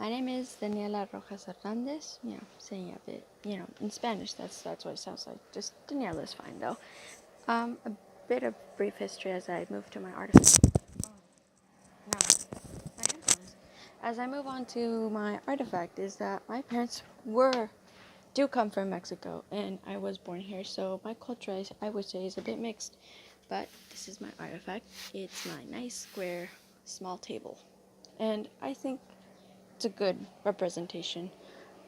My name is Daniela Rojas Hernandez. Saying a bit, in Spanish, that's what it sounds like. Just Daniela is fine though. A bit of brief history as I move to my artifact. No, my headphones. As I move on to my artifact, is that my parents do come from Mexico, and I was born here, so my culture, I would say, is a bit mixed. But this is my artifact. It's my nice square small table, and I think it's a good representation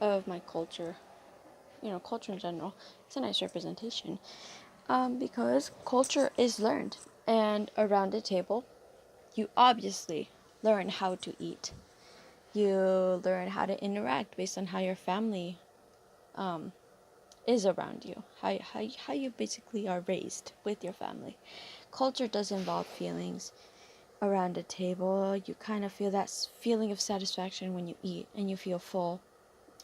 of my culture. Culture in general. It's a nice representation because culture is learned, and around a table, you obviously learn how to eat. You learn how to interact based on how your family is around you, how you basically are raised with your family. Culture does involve feelings. Around a table, you kind of feel that feeling of satisfaction when you eat and you feel full,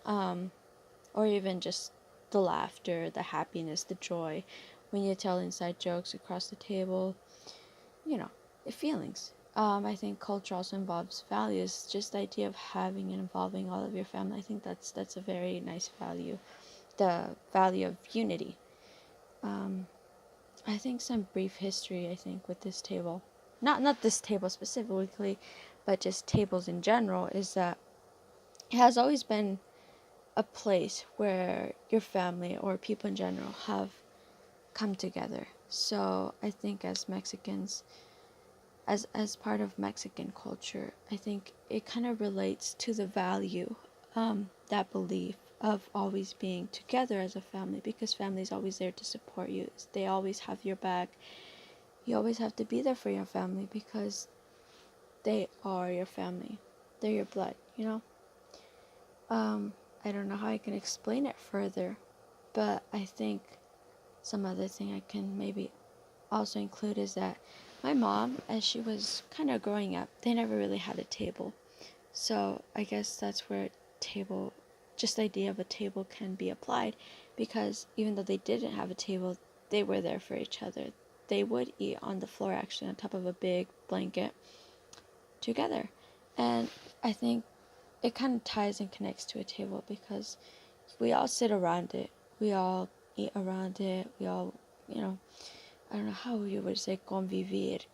or even just the laughter, the happiness, the joy when you tell inside jokes across the table, the feelings. I think culture also involves values, just the idea of having and involving all of your family. I think that's a very nice value, the value of unity. I think some brief history, I think, with this table, not this table specifically, but just tables in general, is that it has always been a place where your family or people in general have come together. So I think as Mexicans, as part of Mexican culture, I think it kind of relates to the value, that belief of always being together as a family, because family is always there to support you. They always have your back. You always have to be there for your family because they are your family. They're your blood. I don't know how I can explain it further, but I think some other thing I can maybe also include is that my mom, as she was kind of growing up, they never really had a table. So I guess that's where just the idea of a table can be applied, because even though they didn't have a table, they were there for each other. They would eat on the floor, actually, on top of a big blanket together. And I think it kind of ties and connects to a table because we all sit around it. We all eat around it. We all, I don't know how you would say convivir,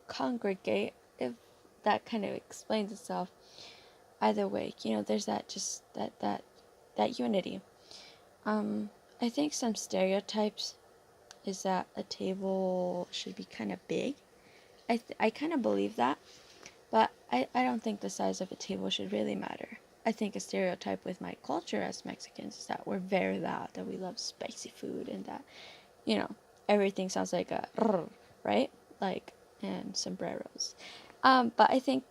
congregate, if that kind of explains itself. Either way, there's that unity. I think some stereotypes is that a table should be kind of big. I kind of believe that, but I don't think the size of a table should really matter. I think a stereotype with my culture as Mexicans is that we're very loud, that we love spicy food, and that, everything sounds like a right? Like, and sombreros. But I think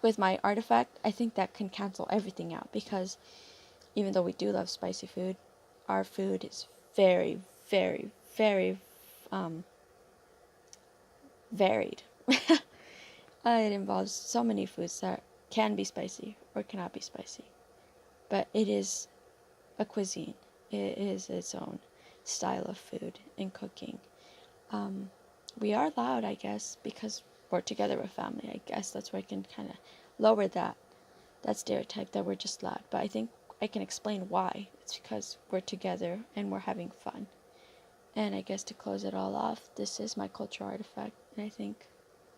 with my artifact, I think that can cancel everything out, because even though we do love spicy food, our food is very, very, very varied. It involves so many foods that can be spicy or cannot be spicy. But it is a cuisine. It is its own style of food and cooking. We are loud, I guess, because we're together with family. I guess that's where I can kind of lower that stereotype that we're just loud. But I think I can explain why. It's because we're together and we're having fun. And I guess to close it all off, this is my cultural artifact, and I think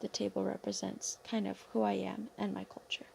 the table represents kind of who I am and my culture.